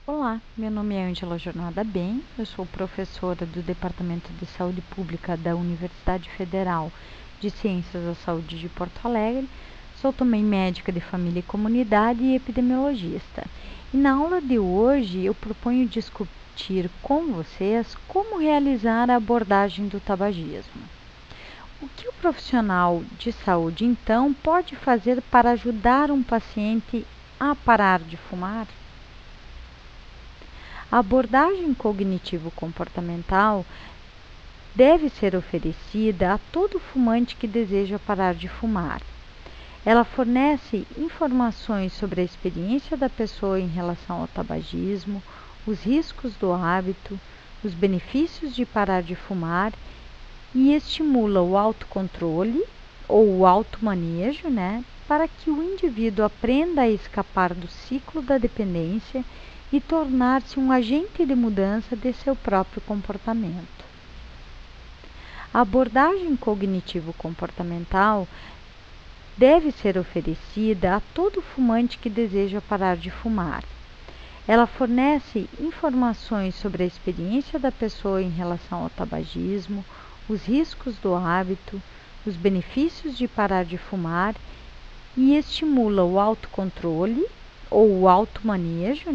Olá, meu nome é Ângela Jornada Bem, eu sou professora do Departamento de Saúde Pública da Universidade Federal de Ciências da Saúde de Porto Alegre, sou também médica de família e comunidade e epidemiologista. E na aula de hoje eu proponho discutir com vocês como realizar a abordagem do tabagismo. O que o profissional de saúde então pode fazer para ajudar um paciente a parar de fumar? A abordagem cognitivo-comportamental deve ser oferecida a todo fumante que deseja parar de fumar. Ela fornece informações sobre a experiência da pessoa em relação ao tabagismo, os riscos do hábito, os benefícios de parar de fumar e estimula o autocontrole ou o automanejo, para que o indivíduo aprenda a escapar do ciclo da dependência e tornar-se um agente de mudança de seu próprio comportamento. A abordagem cognitivo-comportamental deve ser oferecida a todo fumante que deseja parar de fumar. Ela fornece informações sobre a experiência da pessoa em relação ao tabagismo, os riscos do hábito, os benefícios de parar de fumar e estimula o autocontrole ou o automanejo,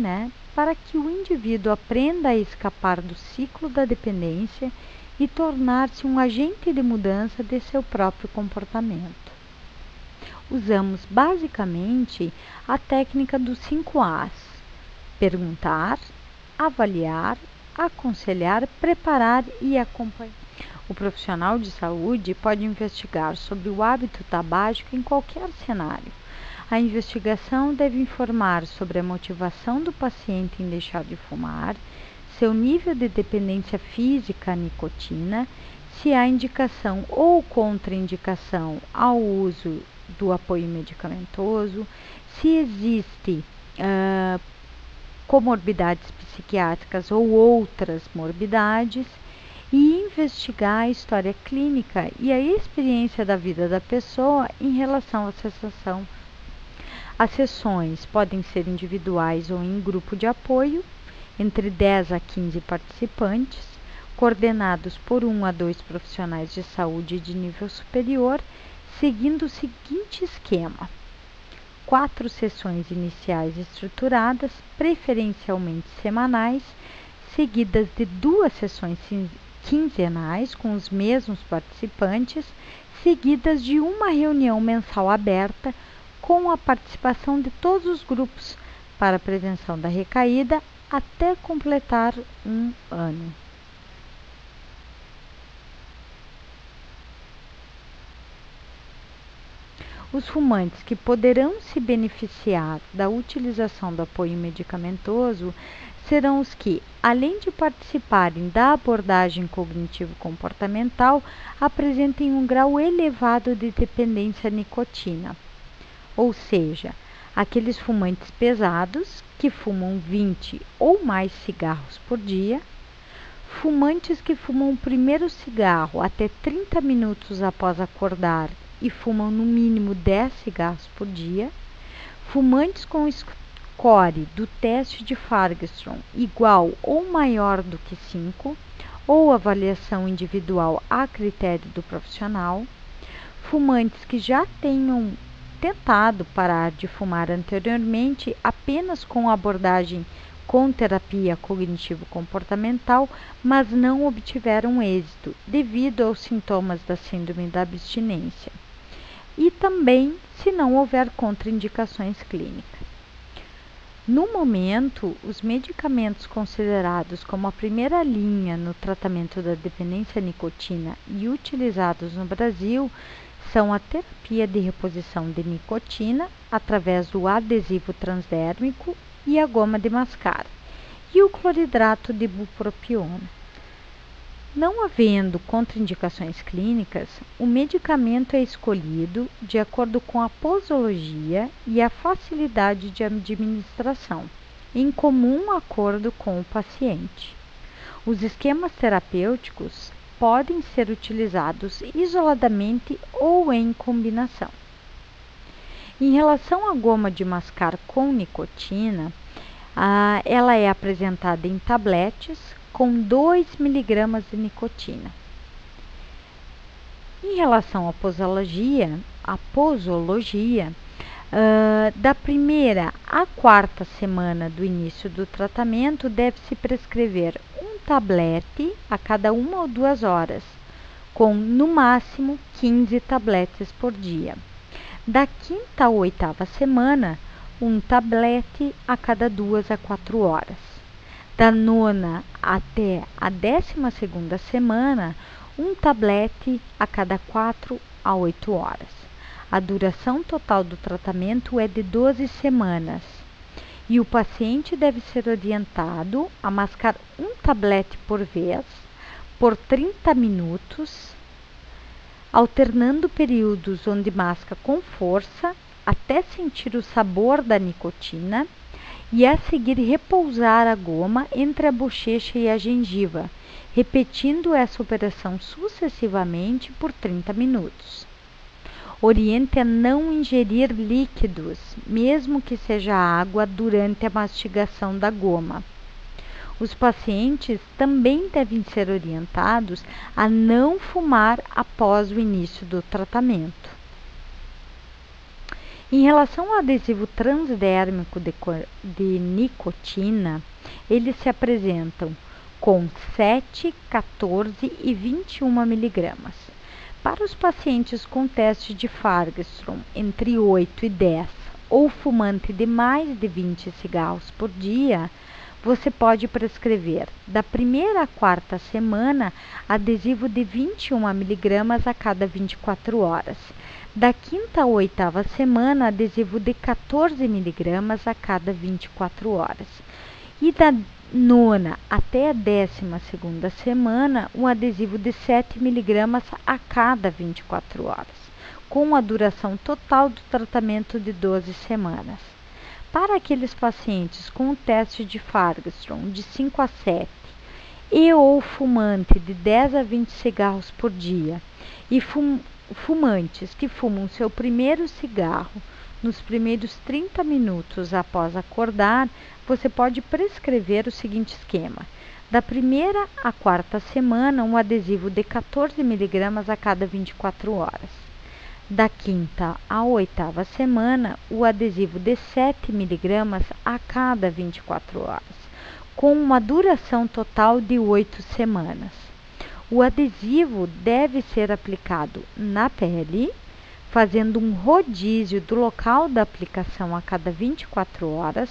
para que o indivíduo aprenda a escapar do ciclo da dependência e tornar-se um agente de mudança de seu próprio comportamento. Usamos basicamente a técnica dos 5 As: perguntar, avaliar, aconselhar, preparar e acompanhar. O profissional de saúde pode investigar sobre o hábito tabágico em qualquer cenário. A investigação deve informar sobre a motivação do paciente em deixar de fumar, seu nível de dependência física à nicotina, se há indicação ou contraindicação ao uso do apoio medicamentoso, se existe comorbidades psiquiátricas ou outras morbidades, e investigar a história clínica e a experiência da vida da pessoa em relação à cessação. As sessões podem ser individuais ou em grupo de apoio, entre 10 a 15 participantes, coordenados por 1 a 2 profissionais de saúde de nível superior, seguindo o seguinte esquema: 4 sessões iniciais estruturadas, preferencialmente semanais, seguidas de 2 sessões quinzenais com os mesmos participantes, seguidas de uma reunião mensal aberta com a participação de todos os grupos para a prevenção da recaída até completar 1 ano. Os fumantes que poderão se beneficiar da utilização do apoio medicamentoso serão os que, além de participarem da abordagem cognitivo-comportamental, apresentem um grau elevado de dependência à nicotina, ou seja, aqueles fumantes pesados que fumam 20 ou mais cigarros por dia, fumantes que fumam o primeiro cigarro até 30 minutos após acordar e fumam no mínimo 10 cigarros por dia, fumantes com score do teste de Fagerström igual ou maior do que 5, ou avaliação individual a critério do profissional, fumantes que já tenham tentado parar de fumar anteriormente apenas com abordagem com terapia cognitivo-comportamental, mas não obtiveram êxito devido aos sintomas da síndrome da abstinência, e também se não houver contraindicações clínicas. No momento, os medicamentos considerados como a primeira linha no tratamento da dependência à nicotina e utilizados no Brasil são a terapia de reposição de nicotina através do adesivo transdérmico e a goma de mascar, e o cloridrato de bupropiona. Não havendo contraindicações clínicas, o medicamento é escolhido de acordo com a posologia e a facilidade de administração, em comum acordo com o paciente. Os esquemas terapêuticos podem ser utilizados isoladamente ou em combinação. Em relação à goma de mascar com nicotina, Ela é apresentada em tabletes com 2 miligramas de nicotina. Em relação à posologia, da primeira à quarta semana do início do tratamento, deve-se prescrever um tablete a cada 1 ou 2 horas, com no máximo 15 tabletes por dia. Da quinta à oitava semana, um tablete a cada 2 a 4 horas. Da nona até a 12ª semana, um tablete a cada 4 a 8 horas. A duração total do tratamento é de 12 semanas e o paciente deve ser orientado a mascar um tablete por vez por 30 minutos, alternando períodos onde masca com força até sentir o sabor da nicotina e a seguir repousar a goma entre a bochecha e a gengiva, repetindo essa operação sucessivamente por 30 minutos. Oriente a não ingerir líquidos, mesmo que seja água, durante a mastigação da goma. Os pacientes também devem ser orientados a não fumar após o início do tratamento. Em relação ao adesivo transdérmico de nicotina, eles se apresentam com 7, 14 e 21 miligramas. Para os pacientes com teste de Fagerström entre 8 e 10 ou fumante de mais de 20 cigarros por dia, você pode prescrever da primeira à quarta semana adesivo de 21 miligramas a cada 24 horas. Da quinta à oitava semana, adesivo de 14 miligramas a cada 24 horas. E da nona até a 12ª semana, um adesivo de 7 miligramas a cada 24 horas, com a duração total do tratamento de 12 semanas. Para aqueles pacientes com o teste de Fagerström de 5 a 7 e ou fumante de 10 a 20 cigarros por dia e fumantes que fumam seu primeiro cigarro nos primeiros 30 minutos após acordar, você pode prescrever o seguinte esquema: da primeira à quarta semana, um adesivo de 14 miligramas a cada 24 horas. Da quinta à oitava semana, o adesivo de 7 miligramas a cada 24 horas, com uma duração total de 8 semanas. O adesivo deve ser aplicado na pele, fazendo um rodízio do local da aplicação a cada 24 horas.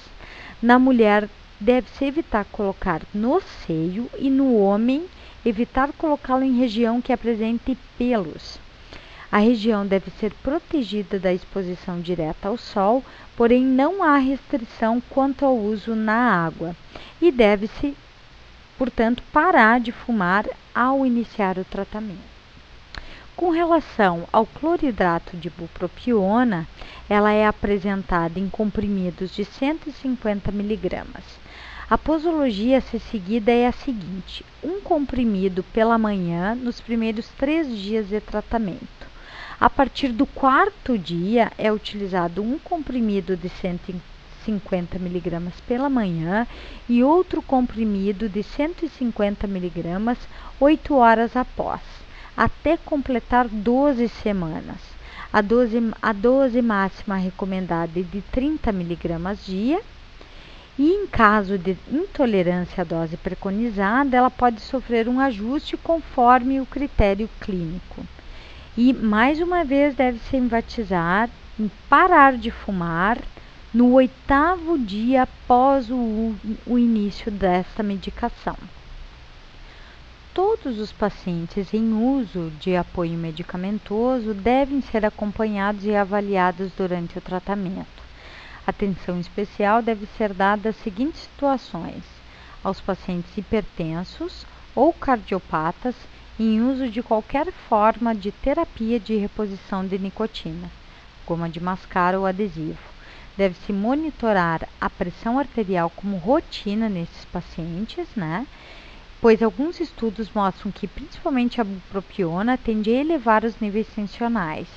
Na mulher, deve-se evitar colocar no seio e no homem, evitar colocá-lo em região que apresente pelos. A região deve ser protegida da exposição direta ao sol, porém não há restrição quanto ao uso na água e deve-se, portanto, parar de fumar ao iniciar o tratamento. Com relação ao cloridrato de bupropiona, ela é apresentada em comprimidos de 150 miligramas. A posologia a ser seguida é a seguinte: um comprimido pela manhã nos primeiros 3 dias de tratamento. A partir do 4º dia é utilizado um comprimido de 150 miligramas pela manhã e outro comprimido de 150 miligramas 8 horas após, até completar 12 semanas. A dose máxima recomendada é de 30 miligramas dia. E em caso de intolerância à dose preconizada, ela pode sofrer um ajuste conforme o critério clínico. E, mais uma vez, deve-se enfatizar em parar de fumar no 8º dia após o início desta medicação. Todos os pacientes em uso de apoio medicamentoso devem ser acompanhados e avaliados durante o tratamento. Atenção especial deve ser dada às seguintes situações: aos pacientes hipertensos ou cardiopatas em uso de qualquer forma de terapia de reposição de nicotina, goma de mascar ou adesivo. Deve-se monitorar a pressão arterial como rotina nesses pacientes, pois alguns estudos mostram que principalmente a bupropiona tende a elevar os níveis tensionais.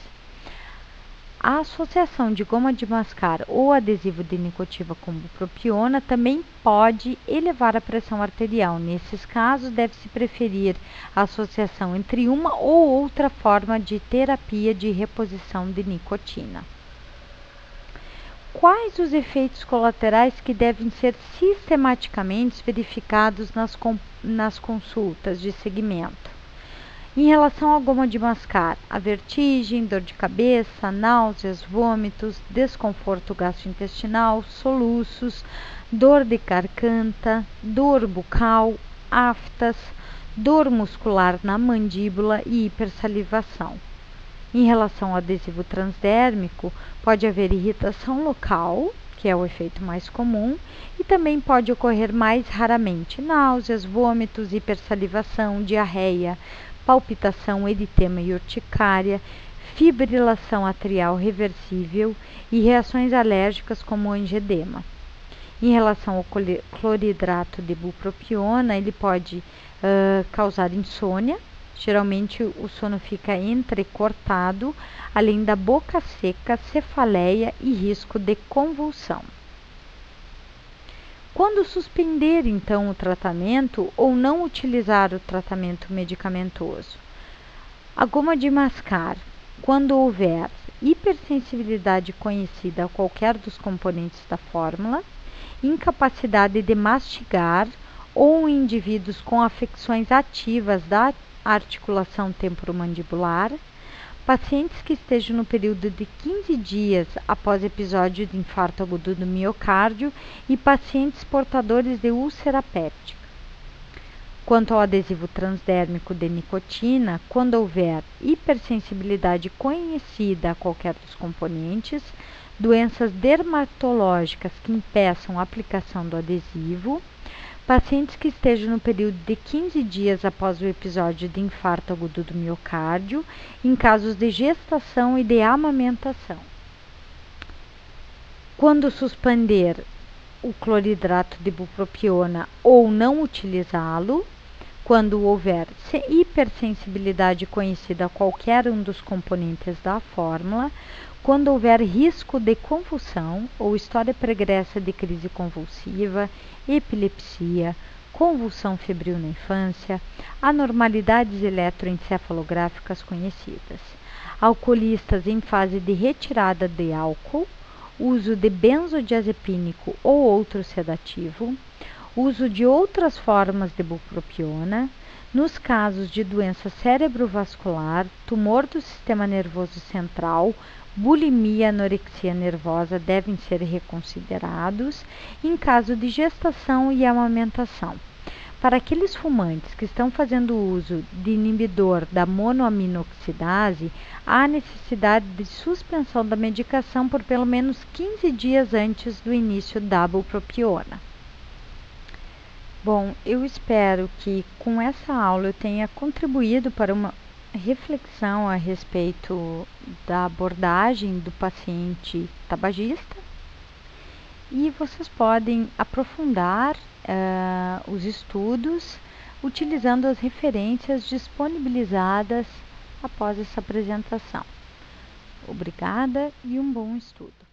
A associação de goma de mascar ou adesivo de nicotina com bupropiona também pode elevar a pressão arterial. Nesses casos, deve-se preferir a associação entre uma ou outra forma de terapia de reposição de nicotina. Quais os efeitos colaterais que devem ser sistematicamente verificados nas consultas de segmento? Em relação à goma de mascar, a vertigem, dor de cabeça, náuseas, vômitos, desconforto gastrointestinal, soluços, dor de garganta, dor bucal, aftas, dor muscular na mandíbula e hipersalivação. Em relação ao adesivo transdérmico, pode haver irritação local, que é o efeito mais comum, e também pode ocorrer mais raramente náuseas, vômitos, hipersalivação, diarreia, palpitação, eritema e urticária, fibrilação atrial reversível e reações alérgicas como angedema. Em relação ao cloridrato de bupropiona, ele pode causar insônia. Geralmente o sono fica entrecortado, além da boca seca, cefaleia e risco de convulsão. Quando suspender, então, o tratamento ou não utilizar o tratamento medicamentoso? A goma de mascar, quando houver hipersensibilidade conhecida a qualquer dos componentes da fórmula, incapacidade de mastigar ou em indivíduos com afecções ativas da articulação temporomandibular, pacientes que estejam no período de 15 dias após episódio de infarto agudo do miocárdio e pacientes portadores de úlcera péptica. Quanto ao adesivo transdérmico de nicotina, quando houver hipersensibilidade conhecida a qualquer dos componentes, doenças dermatológicas que impeçam a aplicação do adesivo, pacientes que estejam no período de 15 dias após o episódio de infarto agudo do miocárdio, em casos de gestação e de amamentação. Quando suspender o cloridrato de bupropiona ou não utilizá-lo, quando houver hipersensibilidade conhecida a qualquer um dos componentes da fórmula, quando houver risco de convulsão ou história pregressa de crise convulsiva, epilepsia, convulsão febril na infância, anormalidades eletroencefalográficas conhecidas, alcoolistas em fase de retirada de álcool, uso de benzodiazepínico ou outro sedativo, uso de outras formas de bupropiona, nos casos de doença cerebrovascular, tumor do sistema nervoso central, bulimia e anorexia nervosa devem ser reconsiderados em caso de gestação e amamentação. Para aqueles fumantes que estão fazendo uso de inibidor da monoaminoxidase, há necessidade de suspensão da medicação por pelo menos 15 dias antes do início da bupropiona. Bom, eu espero que com essa aula eu tenha contribuído para uma reflexão a respeito da abordagem do paciente tabagista e vocês podem aprofundar os estudos utilizando as referências disponibilizadas após essa apresentação. Obrigada e um bom estudo.